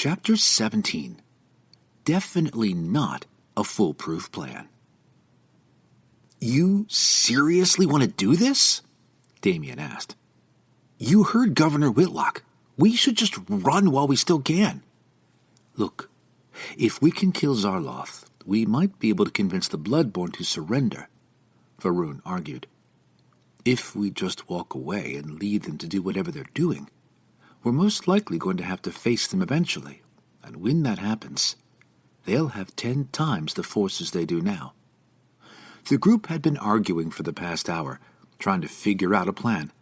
Chapter 17. Definitely not a foolproof plan. "You seriously want to do this?" Damien asked. "You heard Governor Whitlock. We should just run while we still can." "Look, if we can kill Zarloth, we might be able to convince the Bloodborn to surrender," Varun argued. "If we just walk away and leave them to do whatever they're doing, we're most likely going to have to face them eventually, and when that happens, they'll have 10 times the forces they do now." The group had been arguing for the past hour, trying to figure out a plan.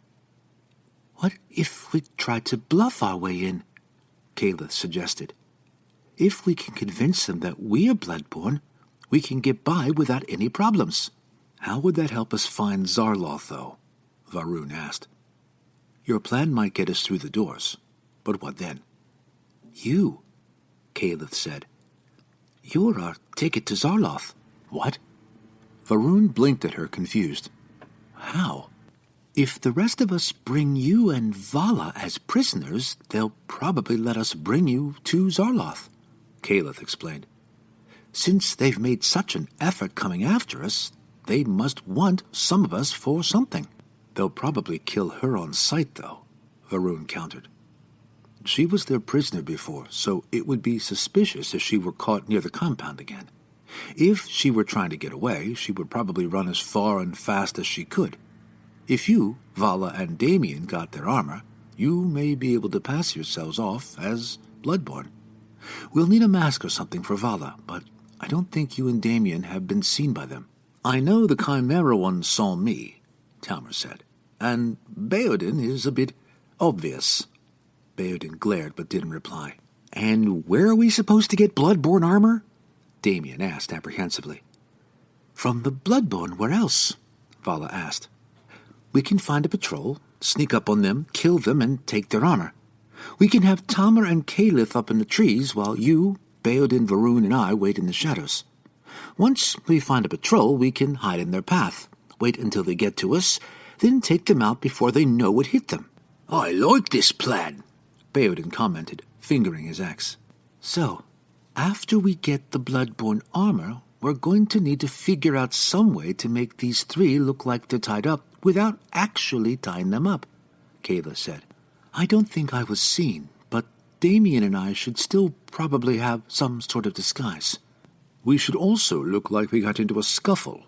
"What if we try to bluff our way in?" Kalith suggested. "If we can convince them that we're Bloodborn, we can get by without any problems." "How would that help us find Zarloth, though?" Varun asked. "Your plan might get us through the doors, but what then?" "You," Kalith said. "You're our ticket to Zarloth." "What?" Varun blinked at her, confused. "How?" "If the rest of us bring you and Vala as prisoners, they'll probably let us bring you to Zarloth," Kalith explained. "Since they've made such an effort coming after us, they must want some of us for something." "They'll probably kill her on sight, though," Varun countered. "She was their prisoner before, so it would be suspicious if she were caught near the compound again. If she were trying to get away, she would probably run as far and fast as she could. If you, Vala, and Damien got their armor, you may be able to pass yourselves off as Bloodborn. We'll need a mask or something for Vala, but I don't think you and Damien have been seen by them." "I know the Chimera one saw me," Talmer said, "and Baodin is a bit obvious." Baodin glared but didn't reply. "And where are we supposed to get Bloodborn armor?" Damien asked apprehensively. "From the Bloodborn, where else?" Vala asked. "We can find a patrol, sneak up on them, kill them, and take their armor. We can have Talmer and Kalith up in the trees while you, Baodin, Varun, and I wait in the shadows. Once we find a patrol, we can hide in their path, wait until they get to us, then take them out before they know what hit them." "I like this plan," Baodin commented, fingering his axe. "So, after we get the Bloodborn armor, we're going to need to figure out some way to make these 3 look like they're tied up without actually tying them up," Kayla said. "I don't think I was seen, but Damien and I should still probably have some sort of disguise." "We should also look like we got into a scuffle,"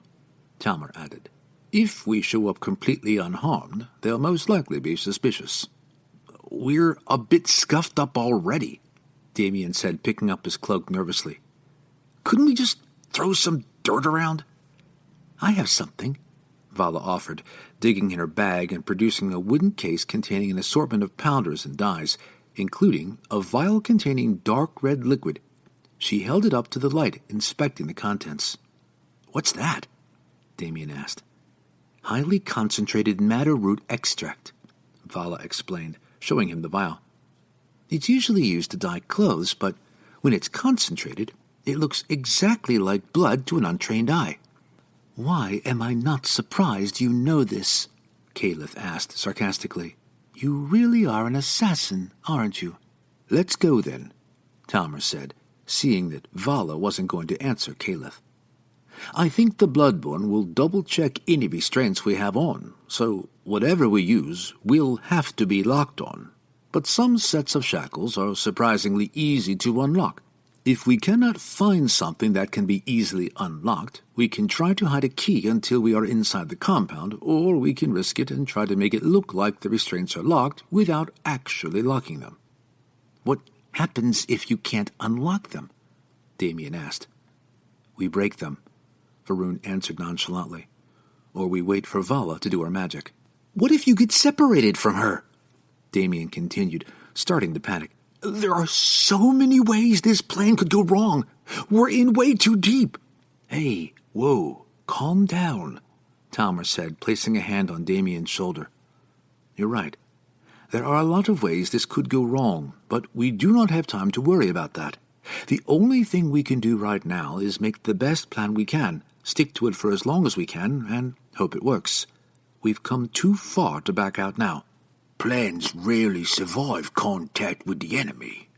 Talmer added. "If we show up completely unharmed, they'll most likely be suspicious." "We're a bit scuffed up already," Damien said, picking up his cloak nervously. "Couldn't we just throw some dirt around?" "I have something," Vala offered, digging in her bag and producing a wooden case containing an assortment of powders and dyes, including a vial containing dark red liquid. She held it up to the light, inspecting the contents. "What's that?" Damien asked. "Highly concentrated madder root extract," Vala explained, showing him the vial. "It's usually used to dye clothes, but when it's concentrated, it looks exactly like blood to an untrained eye." "Why am I not surprised you know this?" Kalith asked sarcastically. "You really are an assassin, aren't you?" "Let's go, then," Talmer said, seeing that Vala wasn't going to answer Kalith. "I think the Bloodborn will double-check any restraints we have on, so whatever we use will have to be locked on. But some sets of shackles are surprisingly easy to unlock. If we cannot find something that can be easily unlocked, we can try to hide a key until we are inside the compound, or we can risk it and try to make it look like the restraints are locked without actually locking them." "What happens if you can't unlock them?" Damien asked. "We break them," Varun answered nonchalantly. "Or we wait for Vala to do her magic." "What if you get separated from her?" Damien continued, starting to panic. "There are so many ways this plan could go wrong. We're in way too deep." "Hey, whoa, calm down," Talmer said, placing a hand on Damien's shoulder. "You're right. There are a lot of ways this could go wrong, but we do not have time to worry about that. The only thing we can do right now is make the best plan we can, stick to it for as long as we can, and hope it works. We've come too far to back out now." "Plans rarely survive contact with the enemy.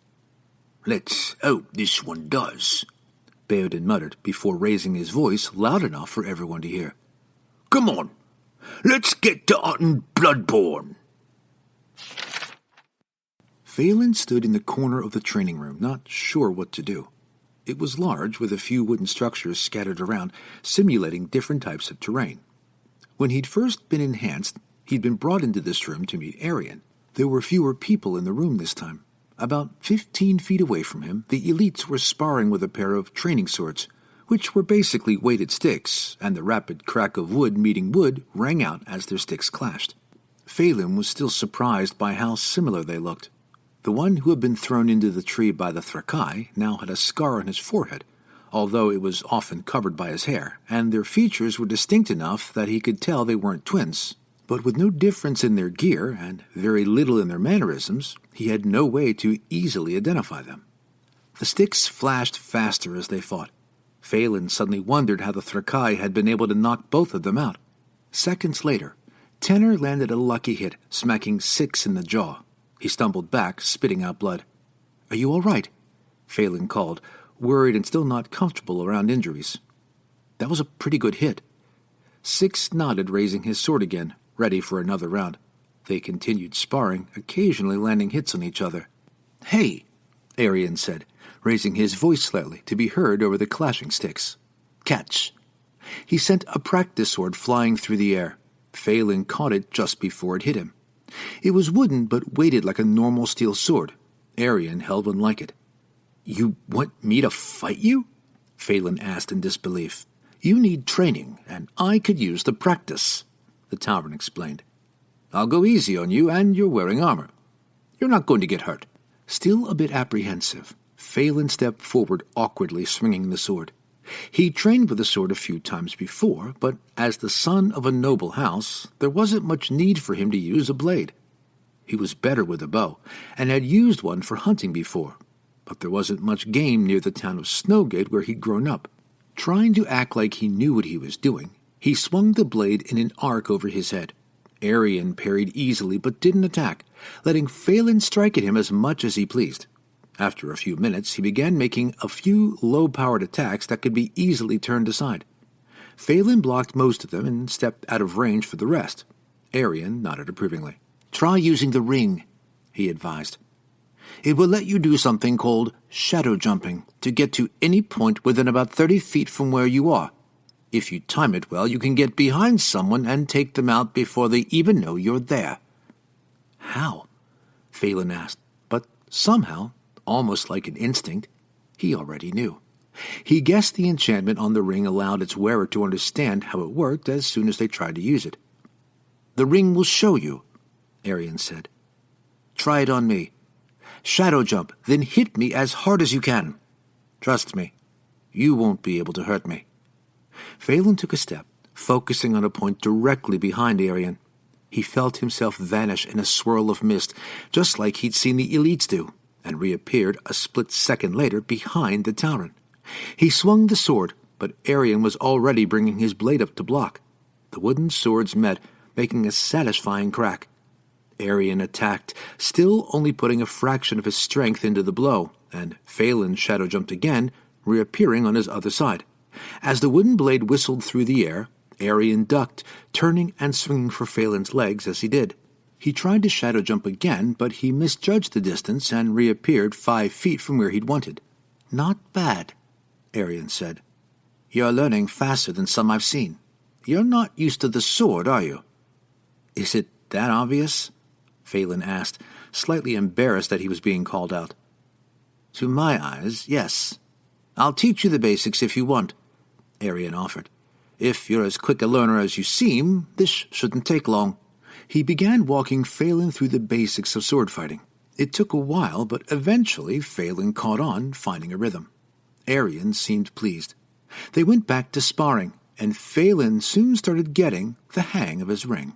Let's hope this one does, Bearden muttered before raising his voice loud enough for everyone to hear. Come on, let's get to hunting Bloodborn. Phelan stood in the corner of the training room, not sure what to do. It was large, with a few wooden structures scattered around, simulating different types of terrain. When he'd first been enhanced, he'd been brought into this room to meet Arian. There were fewer people in the room this time. About 15 feet away from him, the elites were sparring with a pair of training swords, which were basically weighted sticks, and the rapid crack of wood meeting wood rang out as their sticks clashed. Phelan was still surprised by how similar they looked. The one who had been thrown into the tree by the Thrakai now had a scar on his forehead, although it was often covered by his hair, and their features were distinct enough that he could tell they weren't twins. But with no difference in their gear, and very little in their mannerisms, he had no way to easily identify them. The sticks flashed faster as they fought. Phelan suddenly wondered how the Thrakai had been able to knock both of them out. Seconds later, Tenor landed a lucky hit, smacking Six in the jaw. He stumbled back, spitting out blood. "Are you all right?" Phelan called, worried and still not comfortable around injuries. "That was a pretty good hit." Six nodded, raising his sword again, ready for another round. They continued sparring, occasionally landing hits on each other. "Hey," Arian said, raising his voice slightly to be heard over the clashing sticks. "Catch." He sent a practice sword flying through the air. Phelan caught it just before it hit him. It was wooden but weighted like a normal steel sword. Arian held one like it. "You want me to fight you?" Phelan asked in disbelief. "You need training, and I could use the practice," the Tauren explained. "I'll go easy on you, and you're wearing armor. You're not going to get hurt." Still a bit apprehensive, Phelan stepped forward awkwardly, swinging the sword. He trained with the sword a few times before, but as the son of a noble house, there wasn't much need for him to use a blade. He was better with a bow, and had used one for hunting before, but there wasn't much game near the town of Snowgate where he'd grown up. Trying to act like he knew what he was doing, he swung the blade in an arc over his head. Arian parried easily but didn't attack, letting Phelan strike at him as much as he pleased. After a few minutes, he began making a few low-powered attacks that could be easily turned aside. Phelan blocked most of them and stepped out of range for the rest. Arian nodded approvingly. "Try using the ring," he advised. "It will let you do something called shadow jumping to get to any point within about 30 feet from where you are. If you time it well, you can get behind someone and take them out before they even know you're there." "How?" Phelan asked, but somehow, almost like an instinct, he already knew. He guessed the enchantment on the ring allowed its wearer to understand how it worked as soon as they tried to use it. "The ring will show you," Arian said. "Try it on me. Shadow jump, then hit me as hard as you can. Trust me, you won't be able to hurt me." Phelan took a step, focusing on a point directly behind Arian. He felt himself vanish in a swirl of mist, just like he'd seen the elites do, and reappeared a split second later behind the Tauren. He swung the sword, but Arian was already bringing his blade up to block. The wooden swords met, making a satisfying crack. Arian attacked, still only putting a fraction of his strength into the blow, and Phelan shadow jumped again, reappearing on his other side. As the wooden blade whistled through the air, Arian ducked, turning and swinging for Phelan's legs as he did. He tried to shadow jump again, but he misjudged the distance and reappeared 5 feet from where he'd wanted. "Not bad," Arian said. "You're learning faster than some I've seen. You're not used to the sword, are you?" "Is it that obvious?" Phelan asked, slightly embarrassed that he was being called out. "To my eyes, yes. I'll teach you the basics if you want," Arian offered. "If you're as quick a learner as you seem, this shouldn't take long." He began walking Phelan through the basics of sword fighting. It took a while, but eventually Phelan caught on, finding a rhythm. Arian seemed pleased. They went back to sparring, and Phelan soon started getting the hang of his ring.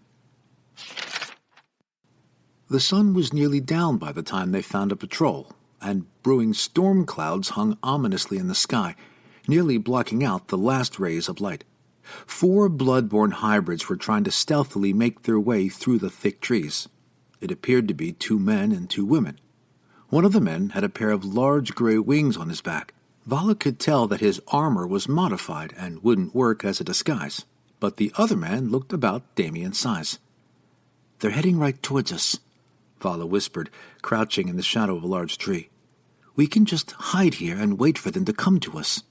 The sun was nearly down by the time they found a patrol, and brewing storm clouds hung ominously in the sky, nearly blocking out the last rays of light. 4 Bloodborn hybrids were trying to stealthily make their way through the thick trees. It appeared to be 2 men and 2 women. One of the men had a pair of large gray wings on his back. Vala could tell that his armor was modified and wouldn't work as a disguise, but the other man looked about Damien's size. "They're heading right towards us," Vala whispered, crouching in the shadow of a large tree. "We can just hide here and wait for them to come to us."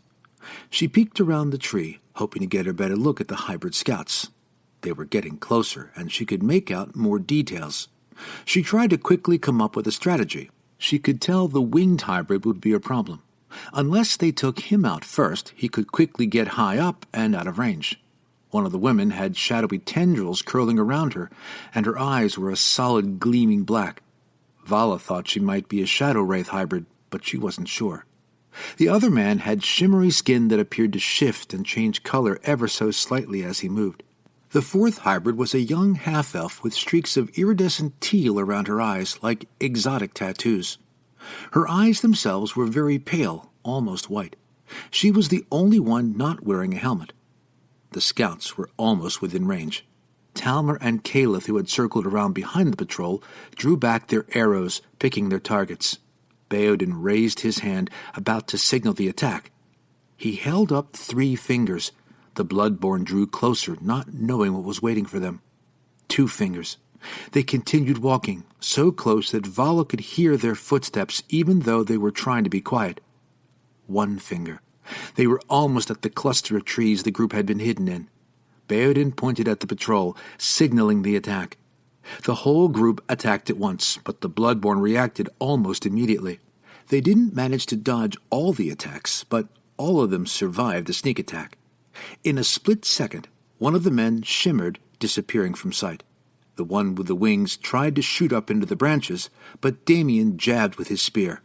She peeked around the tree, hoping to get a better look at the hybrid scouts. They were getting closer, and she could make out more details. She tried to quickly come up with a strategy. She could tell the winged hybrid would be a problem. Unless they took him out first, he could quickly get high up and out of range. One of the women had shadowy tendrils curling around her, and her eyes were a solid gleaming black. Vala thought she might be a shadow wraith hybrid, but she wasn't sure. The other man had shimmery skin that appeared to shift and change color ever so slightly as he moved. The fourth hybrid was a young half-elf with streaks of iridescent teal around her eyes, like exotic tattoos. Her eyes themselves were very pale, almost white. She was the only one not wearing a helmet. The scouts were almost within range. Talmer and Caliph, who had circled around behind the patrol, drew back their arrows, picking their targets. Baodin raised his hand, about to signal the attack. He held up 3 fingers. The Bloodborn drew closer, not knowing what was waiting for them. 2 fingers. They continued walking, so close that Vala could hear their footsteps even though they were trying to be quiet. 1 finger. They were almost at the cluster of trees the group had been hidden in. Baodin pointed at the patrol, signaling the attack. The whole group attacked at once, but the Bloodborn reacted almost immediately. They didn't manage to dodge all the attacks, but all of them survived the sneak attack. In a split second, one of the men shimmered, disappearing from sight. The one with the wings tried to shoot up into the branches, but Damien jabbed with his spear.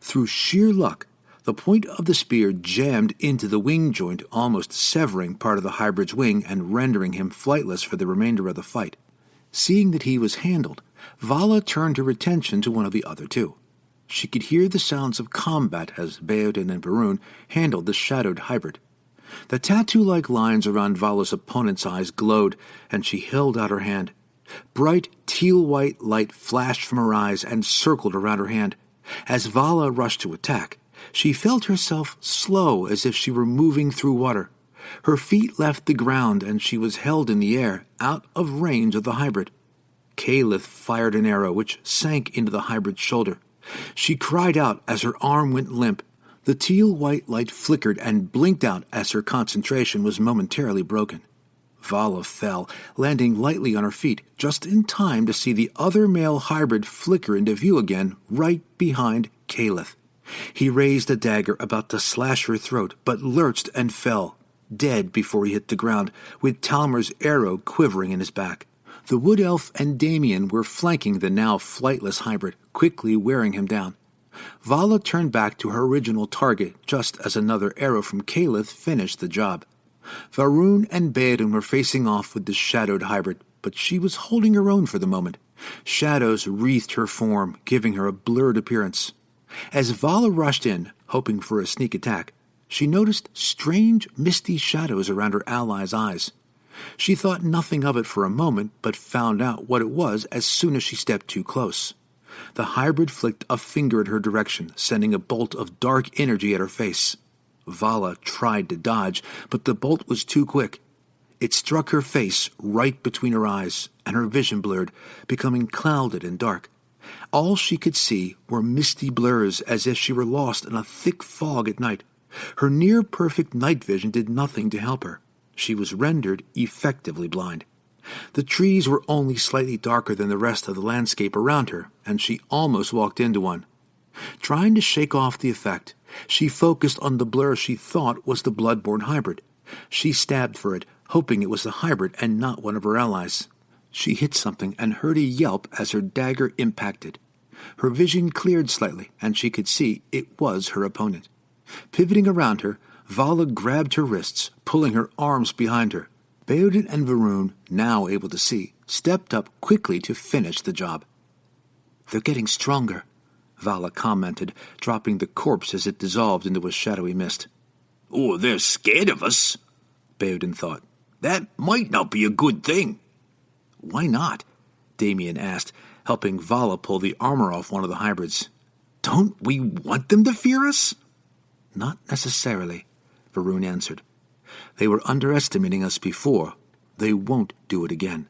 Through sheer luck, the point of the spear jammed into the wing joint, almost severing part of the hybrid's wing and rendering him flightless for the remainder of the fight. Seeing that he was handled, Vala turned her attention to one of the other 2. She could hear the sounds of combat as Baodin and Varun handled the shadowed hybrid. The tattoo-like lines around Vala's opponent's eyes glowed, and she held out her hand. Bright teal-white light flashed from her eyes and circled around her hand. As Vala rushed to attack, she felt herself slow as if she were moving through water. Her feet left the ground, and she was held in the air, out of range of the hybrid. Caliph fired an arrow, which sank into the hybrid's shoulder. She cried out as her arm went limp. The teal-white light flickered and blinked out as her concentration was momentarily broken. Vala fell, landing lightly on her feet, just in time to see the other male hybrid flicker into view again, right behind Caliph. He raised a dagger about to slash her throat, but lurched and fell, dead before he hit the ground, with Talmer's arrow quivering in his back. The wood elf and Damien were flanking the now flightless hybrid, quickly wearing him down. Vala turned back to her original target just as another arrow from Caliph finished the job. Varun and Baodin were facing off with the shadowed hybrid, but she was holding her own for the moment. Shadows wreathed her form, giving her a blurred appearance. As Vala rushed in, hoping for a sneak attack, she noticed strange, misty shadows around her ally's eyes. She thought nothing of it for a moment, but found out what it was as soon as she stepped too close. The hybrid flicked a finger in her direction, sending a bolt of dark energy at her face. Vala tried to dodge, but the bolt was too quick. It struck her face right between her eyes, and her vision blurred, becoming clouded and dark. All she could see were misty blurs, as if she were lost in a thick fog at night. Her near-perfect night vision did nothing to help her. She was rendered effectively blind. The trees were only slightly darker than the rest of the landscape around her, and she almost walked into one. Trying to shake off the effect, she focused on the blur she thought was the Bloodborn hybrid. She stabbed for it, hoping it was the hybrid and not one of her allies. She hit something and heard a yelp as her dagger impacted. Her vision cleared slightly, and she could see it was her opponent. Pivoting around her, Vala grabbed her wrists, pulling her arms behind her. Baodin and Varun, now able to see, stepped up quickly to finish the job. "They're getting stronger," Vala commented, dropping the corpse as it dissolved into a shadowy mist. "Oh, they're scared of us," Baodin thought. "That might not be a good thing." "Why not?" Damien asked, helping Vala pull the armor off one of the hybrids. Don't we want them to fear us? Not necessarily, Varun answered. They were underestimating us before. They won't do it again.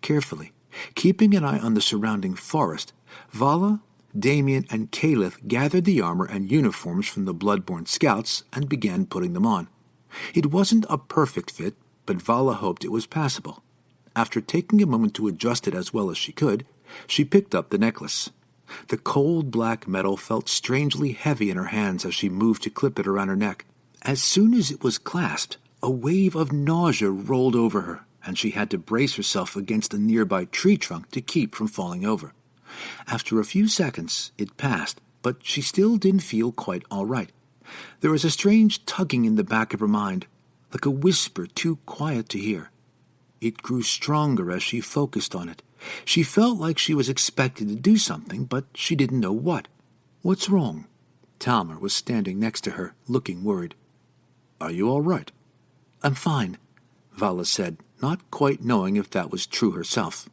Carefully, keeping an eye on the surrounding forest, Vala, Damien, and Kalith gathered the armor and uniforms from the Bloodborn scouts and began putting them on. It wasn't a perfect fit, but Vala hoped it was passable. After taking a moment to adjust it as well as she could, she picked up the necklace. The cold black metal felt strangely heavy in her hands as she moved to clip it around her neck. As soon as it was clasped, a wave of nausea rolled over her, and she had to brace herself against a nearby tree trunk to keep from falling over. After a few seconds, it passed, but she still didn't feel quite all right. There was a strange tugging in the back of her mind, like a whisper too quiet to hear. It grew stronger as she focused on it. She felt like she was expected to do something, but she didn't know what. "What's wrong?" Talmer was standing next to her, looking worried. "Are you all right?" "I'm fine," Vala said, not quite knowing if that was true herself.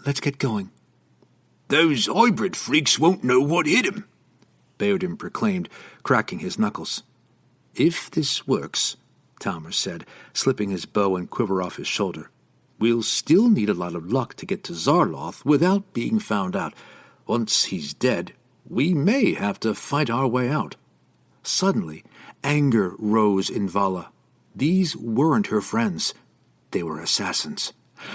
"Let's get going." "Those hybrid freaks won't know what hit him," Beodin proclaimed, cracking his knuckles. "If this works," Talmer said, slipping his bow and quiver off his shoulder, "we'll still need a lot of luck to get to Zarloth without being found out. Once he's dead, we may have to fight our way out." Suddenly, anger rose in Vala. These weren't her friends. They were assassins.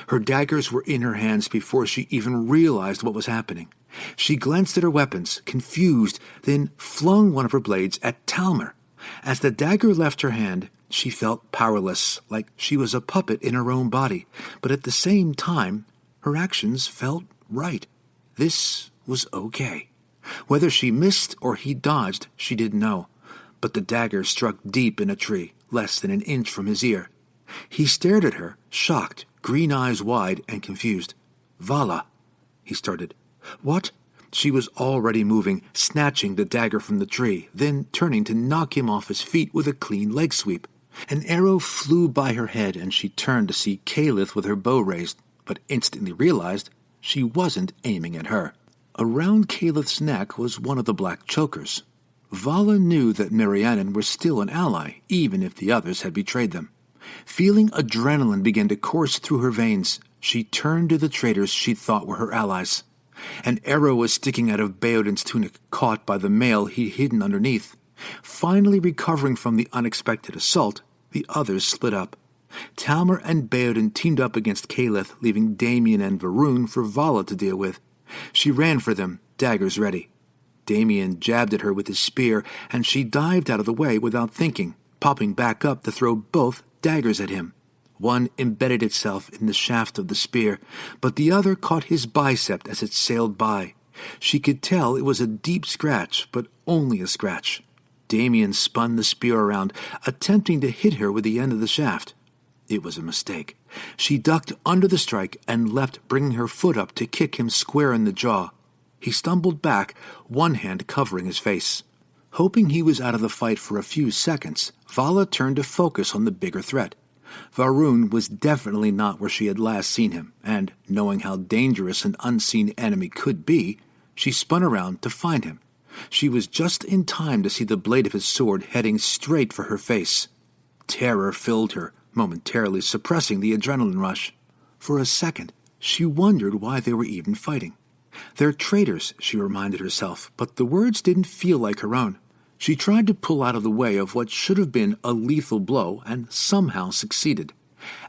Her daggers were in her hands before she even realized what was happening. She glanced at her weapons, confused, then flung one of her blades at Talmer. As the dagger left her hand, she felt powerless, like she was a puppet in her own body, but at the same time, her actions felt right. This was okay. Whether she missed or he dodged, she didn't know, but the dagger struck deep in a tree, less than an inch from his ear. He stared at her, shocked, green eyes wide and confused. "Vala," he started. "What?" She was already moving, snatching the dagger from the tree, then turning to knock him off his feet with a clean leg sweep. An arrow flew by her head, and she turned to see Kalith with her bow raised, but instantly realized she wasn't aiming at her. Around Kalith's neck was one of the black chokers. Vala knew that Marianne were still an ally, even if the others had betrayed them. Feeling adrenaline begin to course through her veins, she turned to the traitors she thought were her allies. An arrow was sticking out of Beodin's tunic, caught by the mail he'd hidden underneath. Finally recovering from the unexpected assault, the others split up. Talmer and Beodin teamed up against Kalith, leaving Damien and Varun for Vala to deal with. She ran for them, daggers ready. Damien jabbed at her with his spear, and she dived out of the way without thinking, popping back up to throw both daggers at him. One embedded itself in the shaft of the spear, but the other caught his bicep as it sailed by. She could tell it was a deep scratch, but only a scratch. Damien spun the spear around, attempting to hit her with the end of the shaft. It was a mistake. She ducked under the strike and left, bringing her foot up to kick him square in the jaw. He stumbled back, one hand covering his face. Hoping he was out of the fight for a few seconds, Vala turned to focus on the bigger threat. Varun was definitely not where she had last seen him, and, knowing how dangerous an unseen enemy could be, she spun around to find him. She was just in time to see the blade of his sword heading straight for her face. Terror filled her, momentarily suppressing the adrenaline rush. For a second, she wondered why they were even fighting. They're traitors, she reminded herself, but the words didn't feel like her own. She tried to pull out of the way of what should have been a lethal blow and somehow succeeded.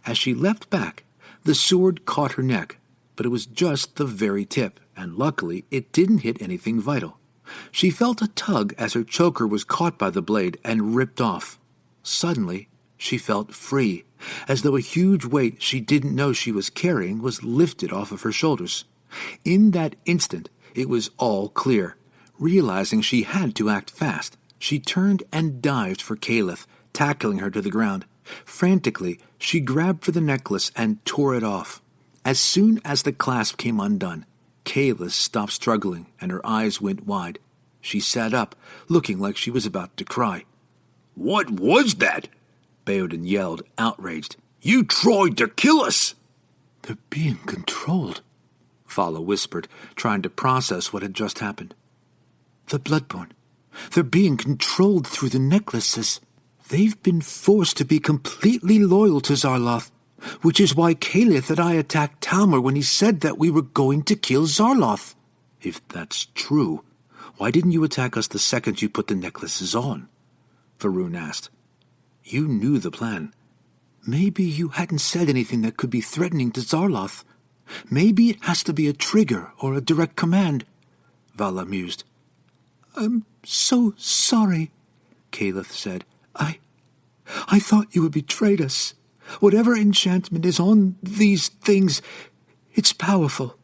As she leapt back, the sword caught her neck, but it was just the very tip, and luckily it didn't hit anything vital. She felt a tug as her choker was caught by the blade and ripped off. Suddenly, she felt free, as though a huge weight she didn't know she was carrying was lifted off of her shoulders. In that instant, it was all clear. Realizing she had to act fast, she turned and dived for Kalith, tackling her to the ground. Frantically, she grabbed for the necklace and tore it off. As soon as the clasp came undone, Kalith stopped struggling and her eyes went wide. She sat up, looking like she was about to cry. "What was that?" Beodin yelled, outraged. "You tried to kill us!" "They're being controlled," Vala whispered, trying to process what had just happened. The Bloodborn. They're being controlled through the necklaces. They've been forced to be completely loyal to Zarloth, which is why Calith and I attacked Talmor when he said that we were going to kill Zarloth. If that's true, why didn't you attack us the second you put the necklaces on? Varun asked. You knew the plan. Maybe you hadn't said anything that could be threatening to Zarloth. Maybe it has to be a trigger or a direct command, Vala mused. I'm so sorry, Calith said. I thought you had betrayed us. Whatever enchantment is on these things, it's powerful.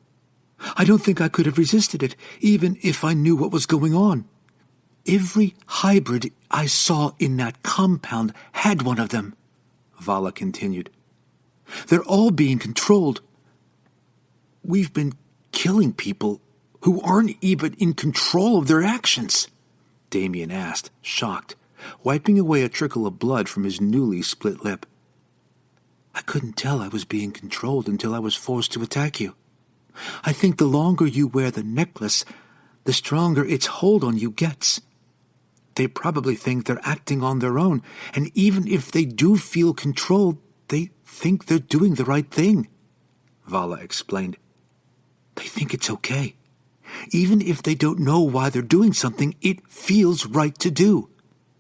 I don't think I could have resisted it, even if I knew what was going on. Every hybrid I saw in that compound had one of them, Vala continued. They're all being controlled. We've been killing people who aren't even in control of their actions, Damien asked, shocked, wiping away a trickle of blood from his newly split lip. I couldn't tell I was being controlled until I was forced to attack you. I think the longer you wear the necklace, the stronger its hold on you gets. They probably think they're acting on their own, and even if they do feel controlled, they think they're doing the right thing, Vala explained. They think it's okay. Even if they don't know why they're doing something, it feels right to do.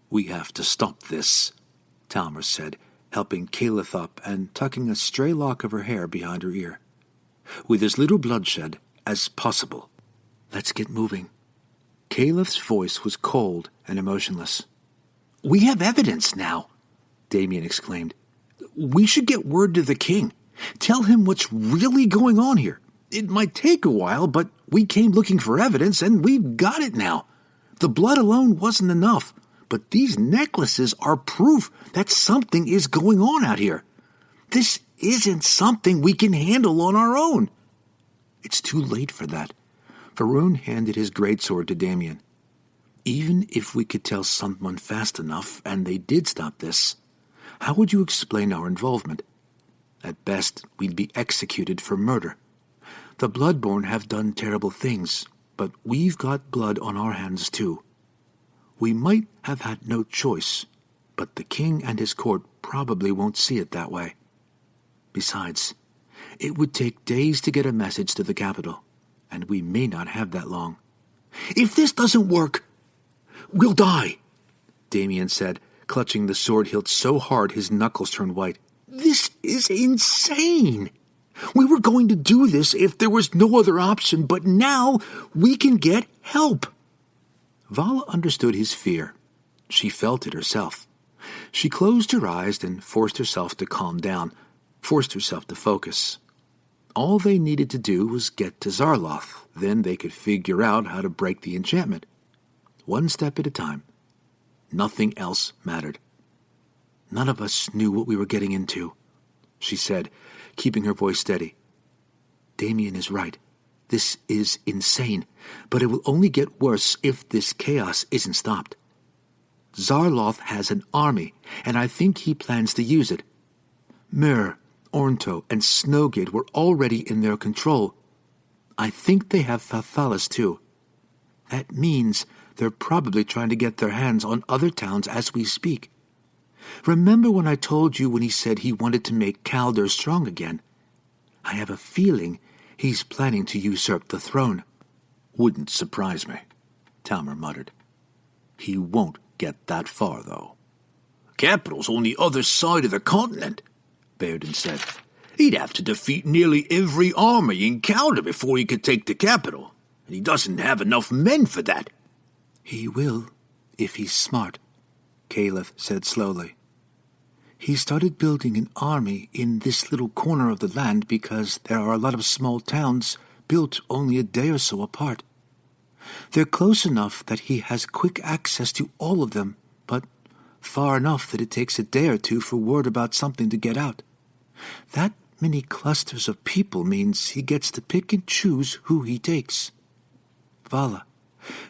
We have to stop this, Talmor said, helping Calith up and tucking a stray lock of her hair behind her ear. With as little bloodshed as possible. Let's get moving. Calith's voice was cold and emotionless. We have evidence now, Damien exclaimed. We should get word to the king. Tell him what's really going on here. It might take a while, but we came looking for evidence, and we've got it now. The blood alone wasn't enough, but these necklaces are proof that something is going on out here. This isn't something we can handle on our own. It's too late for that. Varun handed his greatsword to Damien. Even if we could tell someone fast enough, and they did stop this, how would you explain our involvement? At best, we'd be executed for murder. The Bloodborn have done terrible things, but we've got blood on our hands too. We might have had no choice, but the king and his court probably won't see it that way. Besides, it would take days to get a message to the capital, and we may not have that long. If this doesn't work, we'll die, Damien said, clutching the sword hilt so hard his knuckles turned white. This is insane! We were going to do this if there was no other option, but now we can get help. Vala understood his fear. She felt it herself. She closed her eyes and forced herself to calm down, forced herself to focus. All they needed to do was get to Zarloth, then they could figure out how to break the enchantment. One step at a time. Nothing else mattered. None of us knew what we were getting into, she said, keeping her voice steady. Damien is right. This is insane, but it will only get worse if this chaos isn't stopped. Zarloth has an army, and I think he plans to use it. Myr, Ornto, and Snowgid were already in their control. I think they have Fathalis too. That means they're probably trying to get their hands on other towns as we speak. Remember when I told you when he said he wanted to make Kaldur strong again? I have a feeling he's planning to usurp the throne. Wouldn't surprise me, Talmor muttered. He won't get that far, though. Capital's on the other side of the continent, Bairden said. He'd have to defeat nearly every army in Kaldur before he could take the capital, and he doesn't have enough men for that. He will, if he's smart, Calith said slowly. He started building an army in this little corner of the land because there are a lot of small towns built only a day or so apart. They're close enough that he has quick access to all of them, but far enough that it takes a day or two for word about something to get out. That many clusters of people means he gets to pick and choose who he takes. Vala,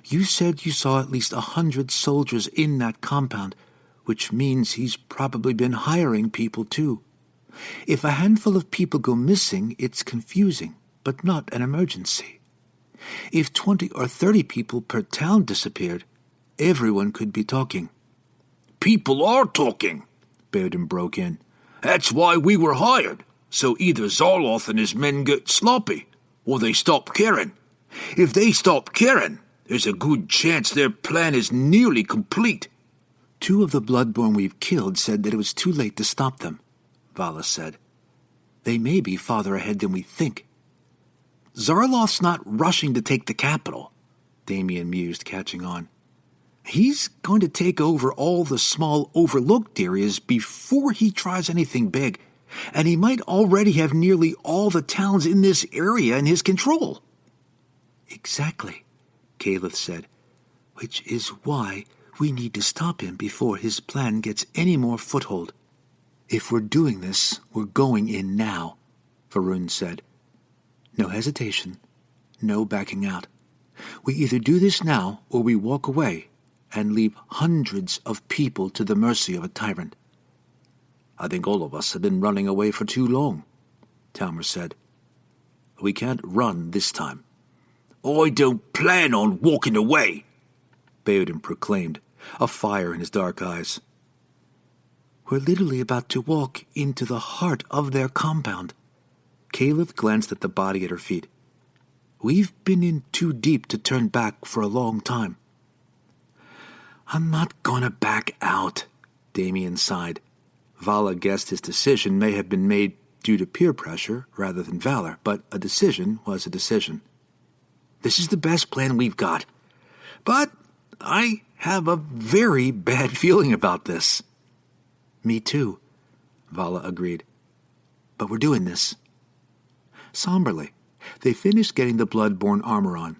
you said you saw at least 100 soldiers in that compound, which means he's probably been hiring people too. If a handful of people go missing, it's confusing, but not an emergency. If 20 or 30 people per town disappeared, everyone could be talking. People are talking, Bairden broke in. That's why we were hired, so either Zarloth and his men get sloppy, or they stop caring. If they stop caring, there's a good chance their plan is nearly complete. 2 of the Bloodborn we've killed said that it was too late to stop them, Vala said. They may be farther ahead than we think. Zarloth's not rushing to take the capital, Damien mused, catching on. He's going to take over all the small overlooked areas before he tries anything big, and he might already have nearly all the towns in this area in his control. Exactly, Caleb said, which is why we need to stop him before his plan gets any more foothold. If we're doing this, we're going in now, Varun said. No hesitation, no backing out. We either do this now or we walk away and leave hundreds of people to the mercy of a tyrant. I think all of us have been running away for too long, Talmer said. We can't run this time. I don't plan on walking away, Bairden proclaimed, a fire in his dark eyes. We're literally about to walk into the heart of their compound. Caleb glanced at the body at her feet. We've been in too deep to turn back for a long time. I'm not gonna back out, Damien sighed. Vala guessed his decision may have been made due to peer pressure rather than valor, but a decision was a decision. This is the best plan we've got, but I have a very bad feeling about this. Me too, Vala agreed. But we're doing this. Somberly, they finished getting the Bloodborn armor on.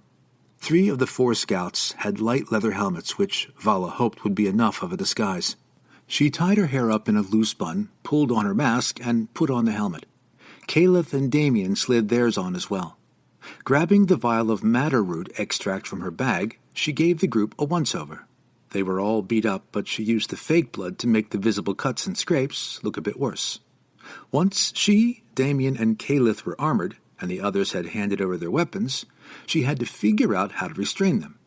3 of the 4 scouts had light leather helmets, which Vala hoped would be enough of a disguise. She tied her hair up in a loose bun, pulled on her mask, and put on the helmet. Caleb and Damien slid theirs on as well. Grabbing the vial of madder root extract from her bag, she gave the group a once-over. They were all beat up, but she used the fake blood to make the visible cuts and scrapes look a bit worse. Once she, Damien, and Caleb were armored, and the others had handed over their weapons, she had to figure out how to restrain them.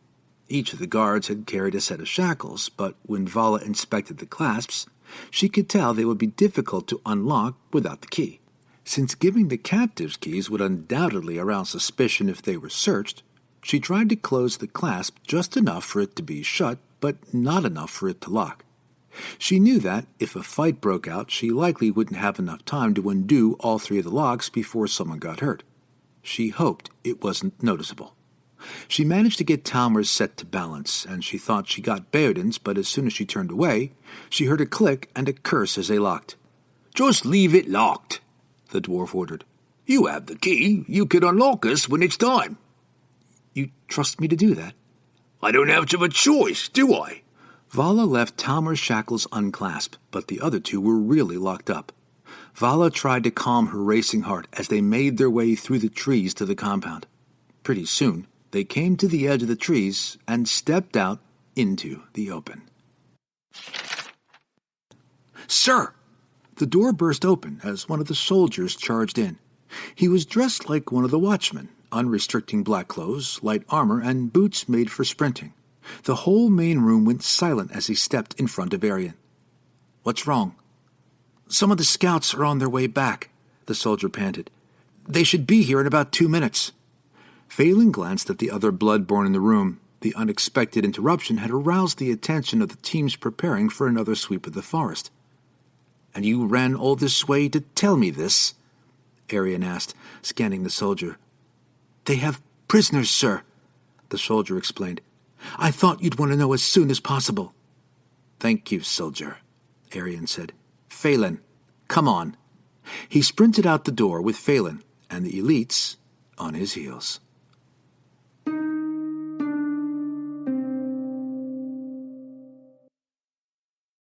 Each of the guards had carried a set of shackles, but when Vala inspected the clasps, she could tell they would be difficult to unlock without the key. Since giving the captives keys would undoubtedly arouse suspicion if they were searched, she tried to close the clasp just enough for it to be shut, but not enough for it to lock. She knew that, if a fight broke out, she likely wouldn't have enough time to undo all 3 of the locks before someone got hurt. She hoped it wasn't noticeable. She managed to get Talmer's set to balance, and she thought she got Bairden's, but as soon as she turned away, she heard a click and a curse as they locked. Just leave it locked, the dwarf ordered. You have the key. You can unlock us when it's time. You trust me to do that? I don't have much of a choice, do I? Vala left Talmer's shackles unclasped, but the other 2 were really locked up. Vala tried to calm her racing heart as they made their way through the trees to the compound. Pretty soon, they came to the edge of the trees and stepped out into the open. Sir! The door burst open as one of the soldiers charged in. He was dressed like one of the watchmen, unrestricting black clothes, light armor, and boots made for sprinting. The whole main room went silent as he stepped in front of Arian. What's wrong? Some of the scouts are on their way back, the soldier panted. They should be here in about 2 minutes. Phelan glanced at the other Bloodborn in the room. The unexpected interruption had aroused the attention of the teams preparing for another sweep of the forest. And you ran all this way to tell me this? Arian asked, scanning the soldier. They have prisoners, sir, the soldier explained. I thought you'd want to know as soon as possible. Thank you, soldier, Arian said. Phelan, come on. He sprinted out the door with Phelan and the elites on his heels.